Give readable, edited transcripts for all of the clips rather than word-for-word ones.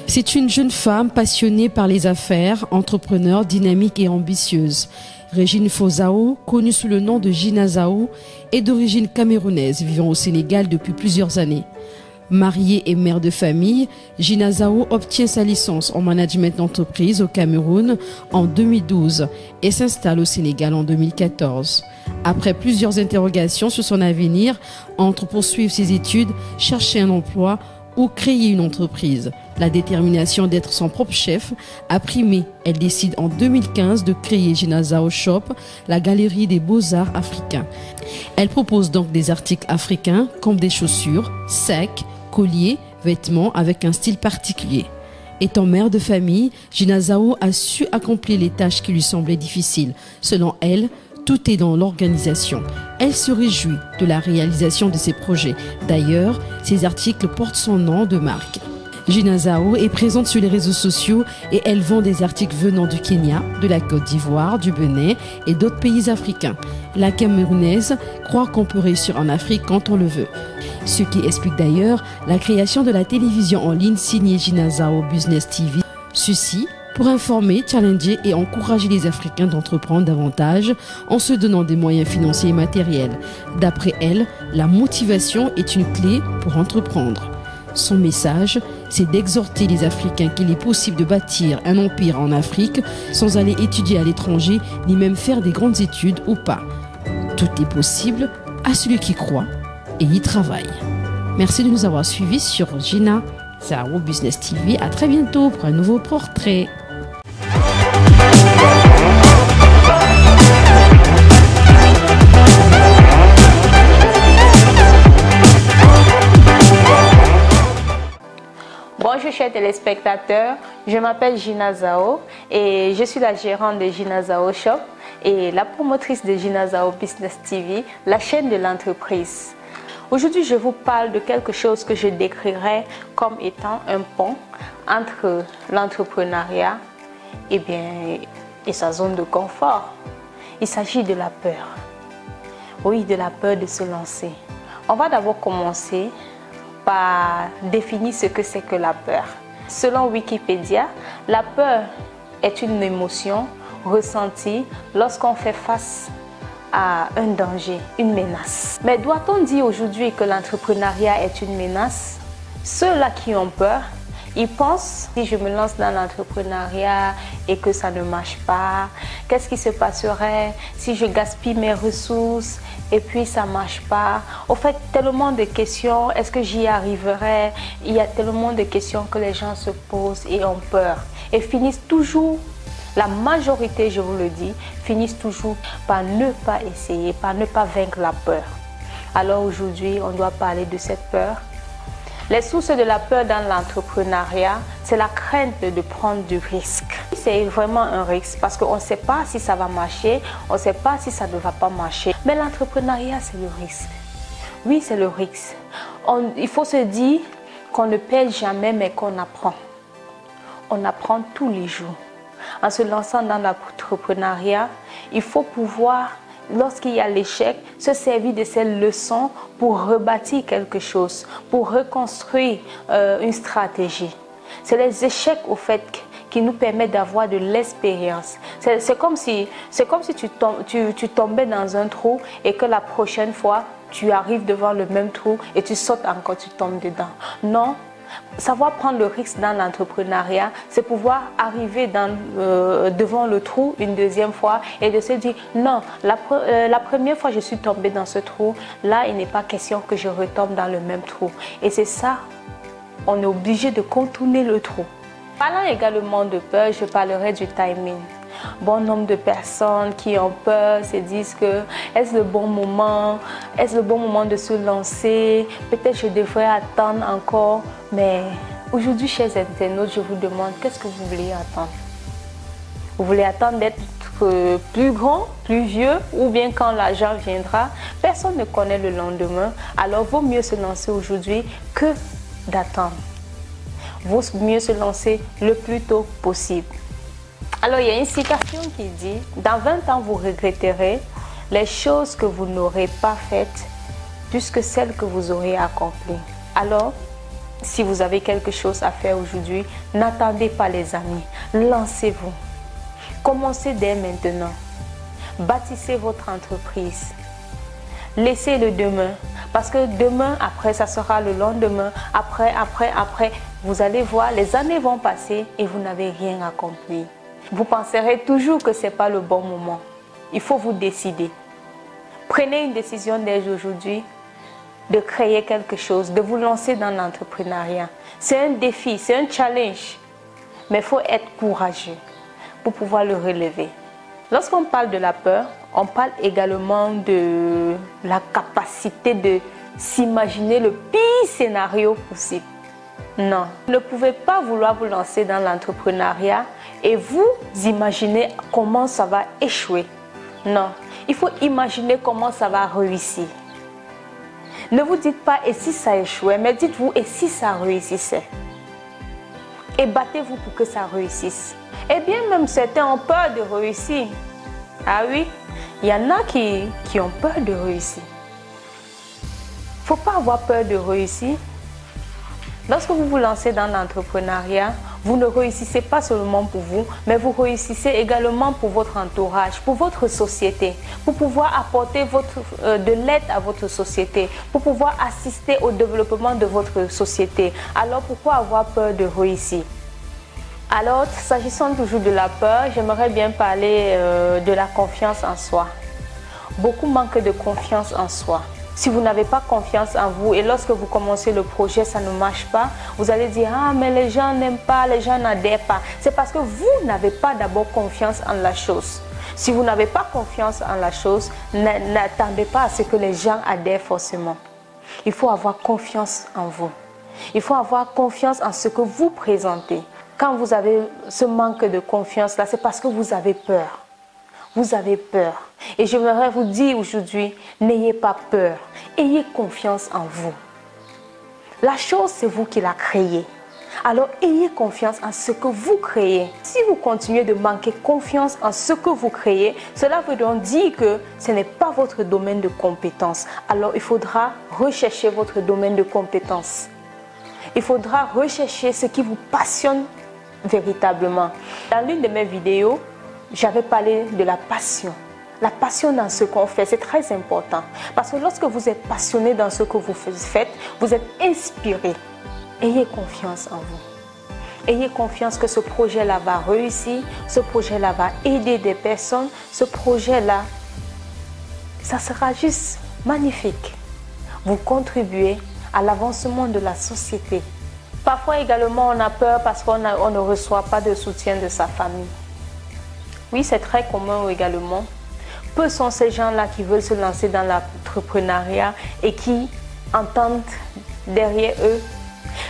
C'est une jeune femme passionnée par les affaires, entrepreneur, dynamique et ambitieuse. Régine Fozao, connue sous le nom de Gina Zao, est d'origine camerounaise, vivant au Sénégal depuis plusieurs années. Mariée et mère de famille, Gina Zao obtient sa licence en management d'entreprise au Cameroun en 2012 et s'installe au Sénégal en 2014. Après plusieurs interrogations sur son avenir, entre poursuivre ses études, chercher un emploi ou créer une entreprise, la détermination d'être son propre chef a primé. Elle décide en 2015 de créer Gina Zao Shop, la galerie des beaux-arts africains. Elle propose donc des articles africains comme des chaussures, sacs, colliers, vêtements avec un style particulier. Étant mère de famille, Gina Zao a su accomplir les tâches qui lui semblaient difficiles. Selon elle, tout est dans l'organisation. Elle se réjouit de la réalisation de ses projets. D'ailleurs, ses articles portent son nom de marque. Gina Zao est présente sur les réseaux sociaux et elle vend des articles venant du Kenya, de la Côte d'Ivoire, du Bénin et d'autres pays africains. La Camerounaise croit qu'on peut réussir en Afrique quand on le veut. Ce qui explique d'ailleurs la création de la télévision en ligne signée Gina Zao Business TV. Ceci pour informer, challenger et encourager les Africains d'entreprendre davantage en se donnant des moyens financiers et matériels. D'après elle, la motivation est une clé pour entreprendre. Son message, c'est d'exhorter les Africains qu'il est possible de bâtir un empire en Afrique sans aller étudier à l'étranger ni même faire des grandes études ou pas. Tout est possible à celui qui croit et y travaille. Merci de nous avoir suivis sur Gina Zao Business TV. À très bientôt pour un nouveau portrait. Bonjour chers téléspectateurs, je m'appelle Gina Zao et je suis la gérante de Gina Zao Shop et la promotrice de Gina Zao Business TV, la chaîne de l'entreprise. Aujourd'hui, je vous parle de quelque chose que je décrirais comme étant un pont entre l'entrepreneuriat et sa zone de confort. Il s'agit de la peur. Oui, de la peur de se lancer. On va d'abord commencer par définir ce que c'est que la peur. Selon Wikipédia, la peur est une émotion ressentie lorsqu'on fait face à un danger, une menace. Mais doit-on dire aujourd'hui que l'entrepreneuriat est une menace? Ceux-là qui ont peur, ils pensent, si je me lance dans l'entrepreneuriat et que ça ne marche pas, qu'est-ce qui se passerait si je gaspille mes ressources et puis ça ne marche pas? Au fait, tellement de questions, est-ce que j'y arriverai? Il y a tellement de questions que les gens se posent et ont peur. Et finissent toujours, la majorité, je vous le dis, finissent toujours par ne pas essayer, par ne pas vaincre la peur. Alors aujourd'hui, on doit parler de cette peur. Les sources de la peur dans l'entrepreneuriat, c'est la crainte de prendre du risque. C'est vraiment un risque parce qu'on ne sait pas si ça va marcher, on ne sait pas si ça ne va pas marcher. Mais l'entrepreneuriat, c'est le risque. Oui, c'est le risque. Il faut se dire qu'on ne perd jamais, mais qu'on apprend. On apprend tous les jours. En se lançant dans l'entrepreneuriat, il faut pouvoir, lorsqu'il y a l'échec, se servir de ces leçons pour rebâtir quelque chose, pour reconstruire une stratégie. C'est les échecs, au fait, qui nous permettent d'avoir de l'expérience. C'est comme si tu tombais dans un trou et que la prochaine fois, tu arrives devant le même trou et tu sautes encore, tu tombes dedans. Non. Savoir prendre le risque dans l'entrepreneuriat, c'est pouvoir arriver devant le trou une deuxième fois et de se dire non, la première fois je suis tombée dans ce trou, là il n'est pas question que je retombe dans le même trou. Et c'est ça, on est obligé de contourner le trou. Parlant également de peur, je parlerai du timing. Bon nombre de personnes qui ont peur se disent que est-ce le bon moment de se lancer, peut-être je devrais attendre encore. Mais aujourd'hui, chers internautes, je vous demande qu'est-ce que vous voulez attendre? Vous voulez attendre d'être plus grand, plus vieux, ou bien quand l'argent viendra? Personne ne connaît le lendemain, alors vaut mieux se lancer aujourd'hui que d'attendre. Vaut mieux se lancer le plus tôt possible. Alors, il y a une citation qui dit « Dans 20 ans, vous regretterez les choses que vous n'aurez pas faites plus que celles que vous aurez accomplies. » Alors, Si vous avez quelque chose à faire aujourd'hui, n'attendez pas les amis. Lancez-vous. Commencez dès maintenant. Bâtissez votre entreprise. Laissez le demain. Parce que demain, après, ça sera le lendemain. Après. Vous allez voir, les années vont passer et vous n'avez rien accompli. Vous penserez toujours que ce n'est pas le bon moment. Il faut vous décider. Prenez une décision dès aujourd'hui de créer quelque chose, de vous lancer dans l'entrepreneuriat. C'est un défi, c'est un challenge. Mais il faut être courageux pour pouvoir le relever. Lorsqu'on parle de la peur, on parle également de la capacité de s'imaginer le pire scénario possible. Non, vous ne pouvez pas vouloir vous lancer dans l'entrepreneuriat et vous imaginez comment ça va échouer. Non, il faut imaginer comment ça va réussir. Ne vous dites pas et si ça échouait, mais dites-vous et si ça réussissait. Et battez-vous pour que ça réussisse. Et bien même certains ont peur de réussir. Ah oui, il y en a qui ont peur de réussir. Il ne faut pas avoir peur de réussir. Lorsque vous vous lancez dans l'entrepreneuriat, vous ne réussissez pas seulement pour vous, mais vous réussissez également pour votre entourage, pour votre société, pour pouvoir apporter de l'aide à votre société, pour pouvoir assister au développement de votre société. Alors pourquoi avoir peur de réussir? Alors, s'agissant toujours de la peur, j'aimerais bien parler de la confiance en soi. Beaucoup manquent de confiance en soi. Si vous n'avez pas confiance en vous et lorsque vous commencez le projet, ça ne marche pas, vous allez dire « Ah, mais les gens n'aiment pas, les gens n'adhèrent pas ». C'est parce que vous n'avez pas d'abord confiance en la chose. Si vous n'avez pas confiance en la chose, n'attendez pas à ce que les gens adhèrent forcément. Il faut avoir confiance en vous. Il faut avoir confiance en ce que vous présentez. Quand vous avez ce manque de confiance-là, c'est parce que vous avez peur. Vous avez peur. Et j'aimerais vous dire aujourd'hui, n'ayez pas peur. Ayez confiance en vous. La chose, c'est vous qui la créez. Alors, ayez confiance en ce que vous créez. Si vous continuez de manquer confiance en ce que vous créez, cela veut donc dire que ce n'est pas votre domaine de compétence. Alors, il faudra rechercher votre domaine de compétence. Il faudra rechercher ce qui vous passionne véritablement. Dans l'une de mes vidéos, j'avais parlé de la passion. La passion dans ce qu'on fait, c'est très important. Parce que lorsque vous êtes passionné dans ce que vous faites, vous êtes inspiré. Ayez confiance en vous. Ayez confiance que ce projet-là va réussir. Ce projet-là va aider des personnes. Ce projet-là, ça sera juste magnifique. Vous contribuez à l'avancement de la société. Parfois également, on a peur parce qu'on ne reçoit pas de soutien de sa famille. Oui, c'est très commun également. Peu sont ces gens-là qui veulent se lancer dans l'entrepreneuriat et qui entendent derrière eux,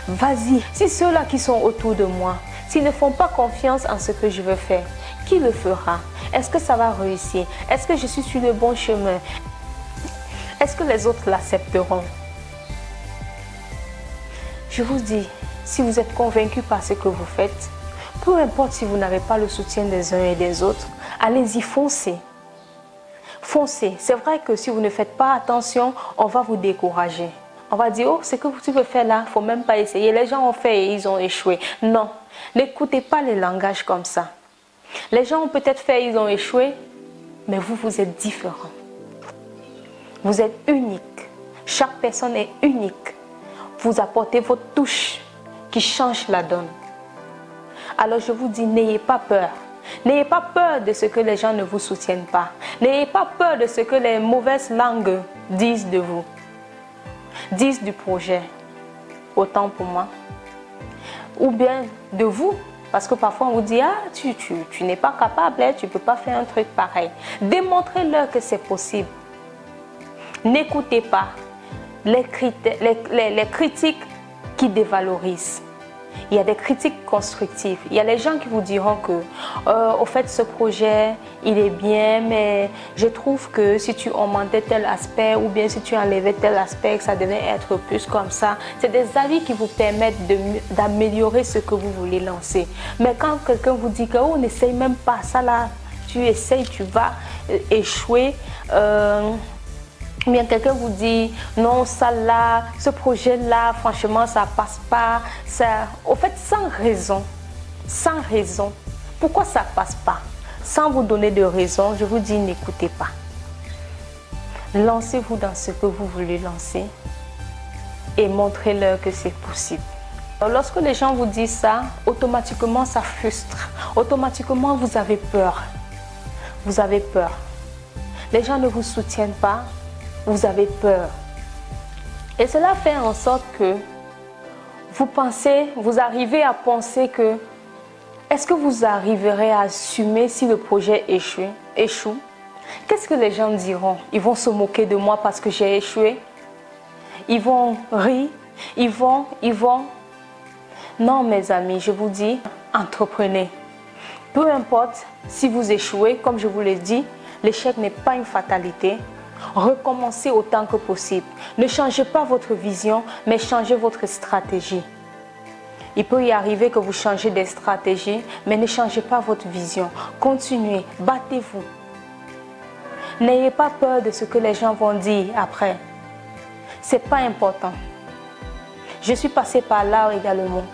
vas-y. Si ceux-là qui sont autour de moi, s'ils ne font pas confiance en ce que je veux faire, qui le fera? Est-ce que ça va réussir? Est-ce que je suis sur le bon chemin? Est-ce que les autres l'accepteront? Je vous dis, si vous êtes convaincu par ce que vous faites, peu importe si vous n'avez pas le soutien des uns et des autres, allez-y, foncez. Foncez. C'est vrai que si vous ne faites pas attention, on va vous décourager. On va dire, oh, ce que tu veux faire là, il ne faut même pas essayer. Les gens ont fait et ils ont échoué. Non, n'écoutez pas les langages comme ça. Les gens ont peut-être fait et ils ont échoué, mais vous, vous êtes différents. Vous êtes unique. Chaque personne est unique. Vous apportez votre touche qui change la donne. Alors je vous dis, n'ayez pas peur. N'ayez pas peur de ce que les gens ne vous soutiennent pas. N'ayez pas peur de ce que les mauvaises langues disent de vous. Disent du projet. Autant pour moi. Ou bien de vous. Parce que parfois on vous dit, ah, tu n'es pas capable, tu ne peux pas faire un truc pareil. Démontrez-leur que c'est possible. N'écoutez pas les critiques qui dévalorisent. Il y a des critiques constructives. Il y a les gens qui vous diront que, au fait, ce projet, il est bien, mais je trouve que si tu augmentais tel aspect ou bien si tu enlevais tel aspect, ça devait être plus comme ça. C'est des avis qui vous permettent d'améliorer ce que vous voulez lancer. Mais quand quelqu'un vous dit que, oh, n'essaye même pas ça là, tu essayes, tu vas échouer, Ou bien quelqu'un vous dit, non, ça là, ce projet-là, franchement, ça passe pas. Ça... Au fait, sans raison. Sans raison. Pourquoi ça passe pas? Sans vous donner de raison, je vous dis, n'écoutez pas. Lancez-vous dans ce que vous voulez lancer et montrez-leur que c'est possible. Lorsque les gens vous disent ça, automatiquement ça frustre. Automatiquement vous avez peur. Vous avez peur. Les gens ne vous soutiennent pas, vous avez peur. Et cela fait en sorte que vous arrivez à penser que est-ce que vous arriverez à assumer si le projet échoue? Qu'est-ce que les gens diront? Ils vont se moquer de moi parce que j'ai échoué? Ils vont rire? Ils vont... Non, mes amis, je vous dis, entreprenez. Peu importe si vous échouez, comme je vous l'ai dit, l'échec n'est pas une fatalité. Recommencez autant que possible. Ne changez pas votre vision, mais changez votre stratégie. Il peut y arriver que vous changez des stratégies, mais ne changez pas votre vision. Continuez, battez-vous. N'ayez pas peur de ce que les gens vont dire après. Ce n'est pas important. Je suis passée par là également.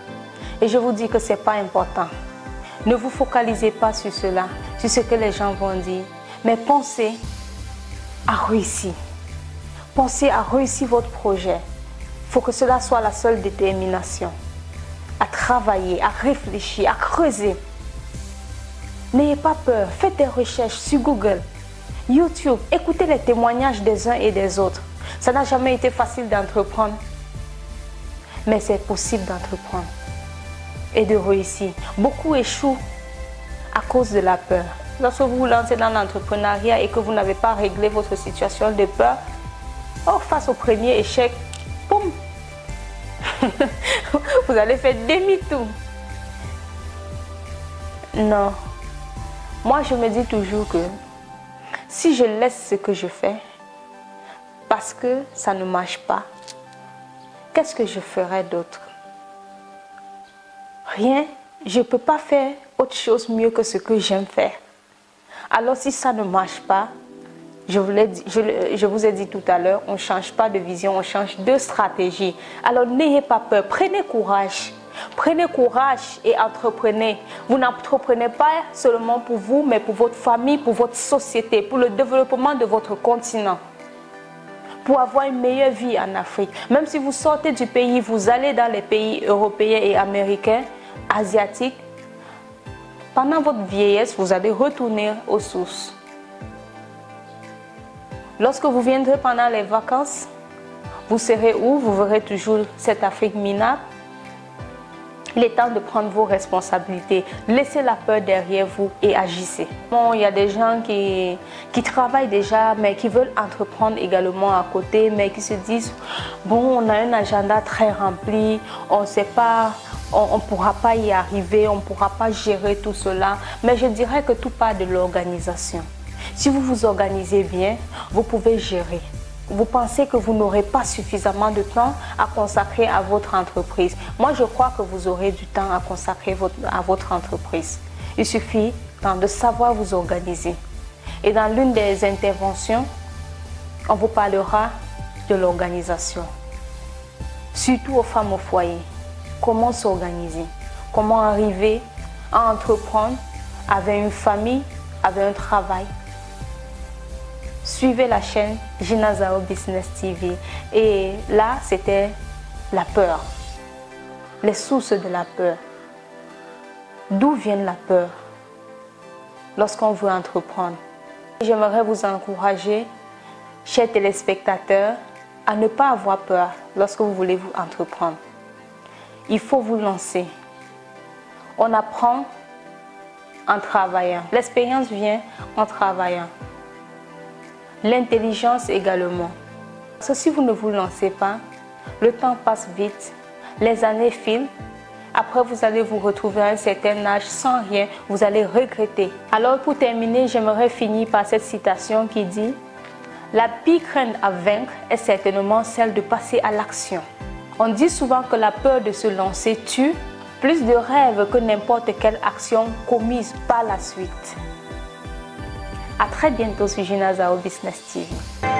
Et je vous dis que ce n'est pas important. Ne vous focalisez pas sur cela, sur ce que les gens vont dire. Mais pensez à réussir. Pensez à réussir votre projet. Il faut que cela soit la seule détermination. À travailler, à réfléchir, à creuser. N'ayez pas peur. Faites des recherches sur Google, YouTube. Écoutez les témoignages des uns et des autres. Ça n'a jamais été facile d'entreprendre. Mais c'est possible d'entreprendre et de réussir. Beaucoup échouent à cause de la peur. Lorsque vous vous lancez dans l'entrepreneuriat et que vous n'avez pas réglé votre situation de peur, face au premier échec, boum, vous allez faire demi-tour. Non. Moi, je me dis toujours que si je laisse ce que je fais parce que ça ne marche pas, qu'est-ce que je ferais d'autre? Rien. Je ne peux pas faire autre chose mieux que ce que j'aime faire. Alors si ça ne marche pas, je vous ai dit tout à l'heure, on ne change pas de vision, on change de stratégie. Alors n'ayez pas peur, prenez courage. Prenez courage et entreprenez. Vous n'entreprenez pas seulement pour vous, mais pour votre famille, pour votre société, pour le développement de votre continent. Pour avoir une meilleure vie en Afrique. Même si vous sortez du pays, vous allez dans les pays européens et américains, asiatiques, pendant votre vieillesse, vous allez retourner aux sources. Lorsque vous viendrez pendant les vacances, vous serez où? Vous verrez toujours cette Afrique minable. Il est temps de prendre vos responsabilités. Laissez la peur derrière vous et agissez. Bon, il y a des gens qui travaillent déjà, mais qui veulent entreprendre également à côté, mais qui se disent, bon, on a un agenda très rempli, on ne sait pas, on ne pourra pas y arriver, on ne pourra pas gérer tout cela. Mais je dirais que tout part de l'organisation. Si vous vous organisez bien, vous pouvez gérer. Vous pensez que vous n'aurez pas suffisamment de temps à consacrer à votre entreprise. Moi, je crois que vous aurez du temps à consacrer à votre entreprise. Il suffit de savoir vous organiser. Et dans l'une des interventions, on vous parlera de l'organisation. Surtout aux femmes au foyer. Comment s'organiser? Comment arriver à entreprendre avec une famille, avec un travail? Suivez la chaîne Gina Zao Business TV. Et là, c'était la peur. Les sources de la peur. D'où vient la peur lorsqu'on veut entreprendre? J'aimerais vous encourager, chers téléspectateurs, à ne pas avoir peur lorsque vous voulez vous entreprendre. Il faut vous lancer. On apprend en travaillant. L'expérience vient en travaillant. L'intelligence également. Parce que si vous ne vous lancez pas, le temps passe vite, les années filent. Après, vous allez vous retrouver à un certain âge sans rien, vous allez regretter. Alors, pour terminer, j'aimerais finir par cette citation qui dit « La pire crainte à vaincre est certainement celle de passer à l'action. » On dit souvent que la peur de se lancer tue plus de rêves que n'importe quelle action commise par la suite. À très bientôt sur Gina Zao Business TV.